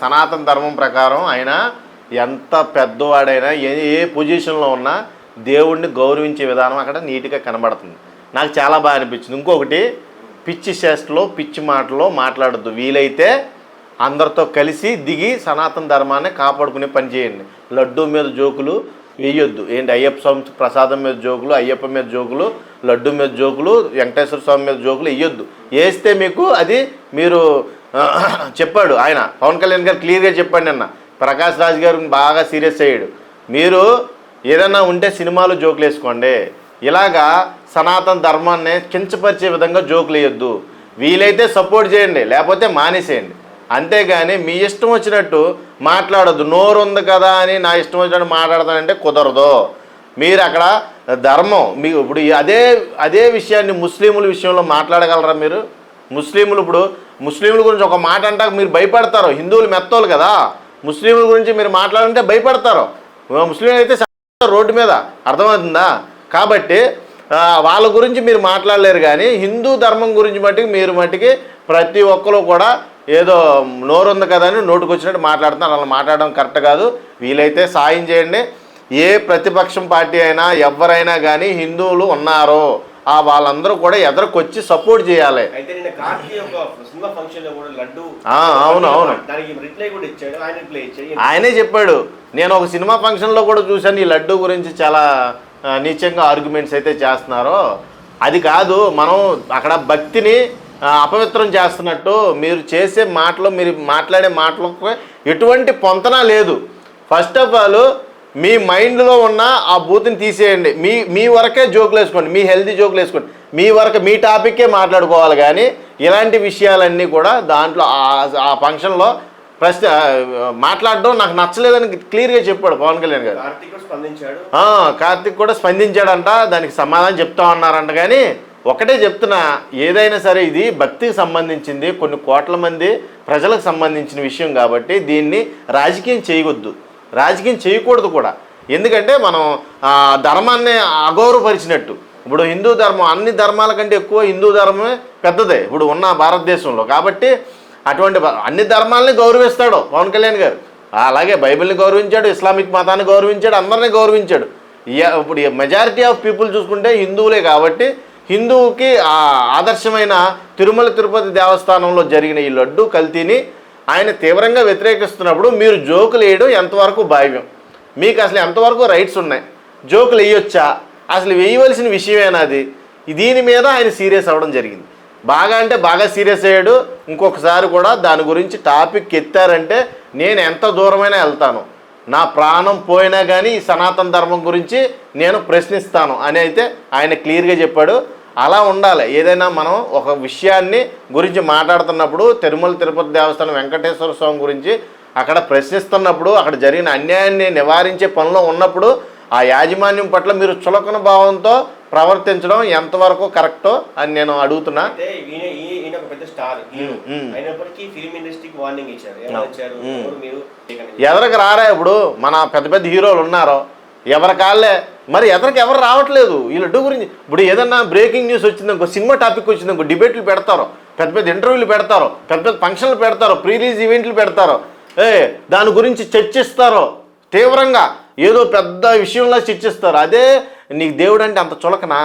సనాతన ధర్మం ప్రకారం ఆయన ఎంత పెద్దవాడైనా ఏ పొజిషన్లో ఉన్నా దేవుడిని గౌరవించే విధానం అక్కడ నీట్గా కనబడుతుంది. నాకు చాలా బాగా అనిపించింది. ఇంకొకటి, పిచ్చి చేష్టలో పిచ్చి మాటలో మాట్లాడద్దు. వీలైతే అందరితో కలిసి దిగి సనాతన ధర్మాన్ని కాపాడుకునే పని చేయండి. లడ్డూ మీద జోకులు వేయొద్దు. ఏంటి, అయ్యప్ప స్వామి ప్రసాదం మీద జోకులు, అయ్యప్ప మీద జోకులు, లడ్డు మీద జోకులు, వెంకటేశ్వర స్వామి మీద జోకులు వేయొద్దు. వేస్తే మీకు అది మీరు చెప్పాడు ఆయన, పవన్ కళ్యాణ్ గారు క్లియర్గా చెప్పాడు నిన్న. ప్రకాష్ రాజ్ గారు బాగా సీరియస్ అయ్యాడు. మీరు ఏదైనా ఉంటే సినిమాలో జోకులు వేసుకోండి, ఇలాగా సనాతన ధర్మాన్ని కించపరిచే విధంగా జోకులు వేయొద్దు. వీలైతే సపోర్ట్ చేయండి, లేకపోతే మానేసేయండి. అంతేగాని మీ ఇష్టం వచ్చినట్టు మాట్లాడద్దు. నోరు ఉంది కదా అని నా ఇష్టం వచ్చినట్టు మాట్లాడతానంటే కుదరదు. మీరు అక్కడ ధర్మం మీకు ఇప్పుడు అదే విషయాన్ని ముస్లింల విషయంలో మాట్లాడగలరా మీరు? ముస్లింల గురించి ఒక మాట అంటాక మీరు భయపడతారు. హిందువులు మెత్తోలు కదా, ముస్లింల గురించి మీరు మాట్లాడాలంటే భయపడతారు. ముస్లింలు అయితే రోడ్డు మీద, అర్థమవుతుందా? కాబట్టి వాళ్ళ గురించి మీరు మాట్లాడలేరు. కానీ హిందూ ధర్మం గురించి మట్టికి ప్రతి ఒక్కరు కూడా ఏదో నోరుంది కదా అని నోటుకు వచ్చినట్టు మాట్లాడుతున్నారు. అలా మాట్లాడడం కరెక్ట్ కాదు. వీలైతే సాయం చేయండి. ఏ ప్రతిపక్షం పార్టీ అయినా ఎవరైనా కానీ హిందువులు ఉన్నారో వాళ్ళందరూ కూడా ఎదురుకొచ్చి సపోర్ట్ చేయాలి. అవును, ఆయనే చెప్పాడు. నేను ఒక సినిమా ఫంక్షన్లో కూడా చూశాను, ఈ లడ్డు గురించి చాలా నీచంగా ఆర్గ్యుమెంట్స్ అయితే చేస్తున్నారో. అది కాదు, మనం అక్కడ భక్తిని అపవిత్రం చేస్తున్నట్టు మీరు చేసే మాటలు, మీరు మాట్లాడే మాటలకు ఎటువంటి పొంతన లేదు. ఫస్ట్ ఆఫ్ ఆల్ మీ మైండ్లో ఉన్న ఆ బూత్ని తీసేయండి. మీ వరకే జోకులు వేసుకోండి, మీ హెల్తీ జోకులు వేసుకోండి, మీ వరకు మీ టాపిక్కే మాట్లాడుకోవాలి. కానీ ఇలాంటి విషయాలన్నీ కూడా దాంట్లో ఆ ఫంక్షన్లో మాట్లాడడం నాకు నచ్చలేదని క్లియర్గా చెప్పాడు పవన్ కళ్యాణ్ గారు. కార్తిక్ కూడా స్పందించాడంట, దానికి సమాధానం చెప్తా ఉన్నారంట. కానీ ఒకటే చెప్తున్నా, ఏదైనా సరే ఇది భక్తికి సంబంధించింది, కొన్ని కోట్ల మంది ప్రజలకు సంబంధించిన విషయం కాబట్టి దీన్ని రాజకీయం చేయవద్దు, రాజకీయం చేయకూడదు కూడా. ఎందుకంటే మనం ధర్మాన్ని అగౌరవపరిచినట్టు. ఇప్పుడు హిందూ ధర్మం అన్ని ధర్మాల కంటే ఎక్కువ హిందూ ధర్మమే పెద్దదే ఇప్పుడు ఉన్న భారతదేశంలో. కాబట్టి అటువంటి అన్ని ధర్మాలని గౌరవిస్తాడు పవన్ కళ్యాణ్ గారు. అలాగే బైబిల్ని గౌరవించాడు, ఇస్లామిక్ మతాన్ని గౌరవించాడు, అందరినీ గౌరవించాడు. ఇప్పుడు మెజారిటీ ఆఫ్ పీపుల్ చూసుకుంటే హిందువులే. కాబట్టి హిందువుకి ఆదర్శమైన తిరుమల తిరుపతి దేవస్థానంలో జరిగిన ఈ లడ్డు కల్తీని ఆయన తీవ్రంగా వ్యతిరేకిస్తున్నప్పుడు మీరు జోకులు వేయడం ఎంతవరకు భావ్యం? మీకు అసలు ఎంతవరకు రైట్స్ ఉన్నాయి? జోకులు వేయొచ్చా? అసలు వేయవలసిన విషయమేనా అది? దీని మీద ఆయన సీరియస్ అవ్వడం జరిగింది. బాగా అంటే బాగా సీరియస్ అయ్యాడు. ఇంకొకసారి కూడా దాని గురించి టాపిక్ ఎత్తారంటే నేను ఎంత దూరమైనా వెళ్తాను, నా ప్రాణం పోయినా కానీ ఈ సనాతన ధర్మం గురించి నేను ప్రశ్నిస్తాను అని అయితే ఆయన క్లియర్గా చెప్పాడు. అలా ఉండాలి. ఏదైనా మనం ఒక విషయాన్ని గురించి మాట్లాడుతున్నప్పుడు తిరుమల తిరుపతి దేవస్థానం వెంకటేశ్వర స్వామి గురించి అక్కడ ప్రశ్నిస్తున్నప్పుడు అక్కడ జరిగిన అన్యాయాన్ని నివారించే పనిలో ఉన్నప్పుడు ఆ యాజమాన్యం పట్ల మీరు చులకన భావంతో ప్రవర్తించడం ఎంతవరకు కరెక్టో అని నేను అడుగుతున్నా. ఎదరికి రారా? ఇప్పుడు మన పెద్ద పెద్ద హీరోలు ఉన్నారో ఎవరి కాళ్ళే, మరి ఎదరికి ఎవరు రావట్లేదు ఈ లడ్డు గురించి. ఇప్పుడు ఏదన్నా బ్రేకింగ్ న్యూస్ వచ్చిందనుకో, సినిమా టాపిక్ వచ్చిందనుకో, డిబేట్లు పెడతారు, పెద్ద పెద్ద ఇంటర్వ్యూలు పెడతారు, పెద్ద పెద్ద ఫంక్షన్లు పెడతారు, ప్రీ రిలీజ్ ఈవెంట్లు పెడతారు, దాని గురించి చర్చిస్తారు తీవ్రంగా, ఏదో పెద్ద విషయంలో చర్చిస్తారు. అదే నీకు దేవుడు అంటే అంత చులకనా?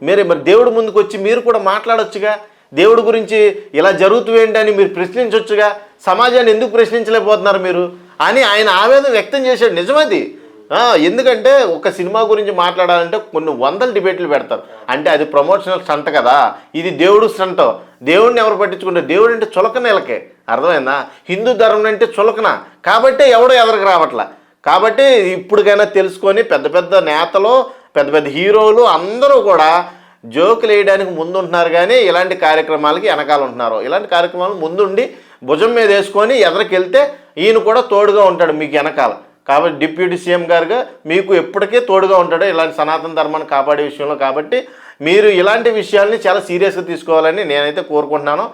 మరి దేవుడు ముందుకు వచ్చి మీరు కూడా మాట్లాడొచ్చుగా, దేవుడి గురించి ఇలా జరుగుతుందేంటి అని మీరు ప్రశ్నించవచ్చుగా. సమాజాన్ని ఎందుకు ప్రశ్నించలేకపోతున్నారు మీరు అని ఆయన ఆవేదన వ్యక్తం చేశాడు. నిజమది. ఎందుకంటే ఒక సినిమా గురించి మాట్లాడాలంటే కొన్ని వందల డిబేట్లు పెడతారు. అంటే అది ప్రమోషనల్ స్టంట్ కదా, ఇది దేవుడు స్టంట్. దేవుడిని ఎవరు పట్టించుకుంటారు? దేవుడు అంటే చులకన వీళ్ళకే, అర్థమైందా? హిందూ ధర్మం అంటే చులకన కాబట్టి ఎవడో ఎదరికి రావట్లా. కాబట్టి ఇప్పటికైనా తెలుసుకొని పెద్ద పెద్ద నేతలు, పెద్ద పెద్ద హీరోలు అందరూ కూడా జోకులు వేయడానికి ముందుంటున్నారు, కానీ ఇలాంటి కార్యక్రమాలకి వెనకాల ఉంటున్నారు. ఇలాంటి కార్యక్రమాలు ముందుండి భుజం మీద వేసుకొని ఎదరికి వెళ్తే ఈయన కూడా తోడుగా ఉంటాడు మీకు వెనకాల. కాబట్టి డిప్యూటీ సీఎం గారుగా మీకు ఎప్పటికీ తోడుగా ఉంటాడు ఇలాంటి సనాతన ధర్మాన్ని కాపాడే విషయంలో. కాబట్టి మీరు ఇలాంటి విషయాల్ని చాలా సీరియస్గా తీసుకోవాలని నేనైతే కోరుకుంటున్నాను.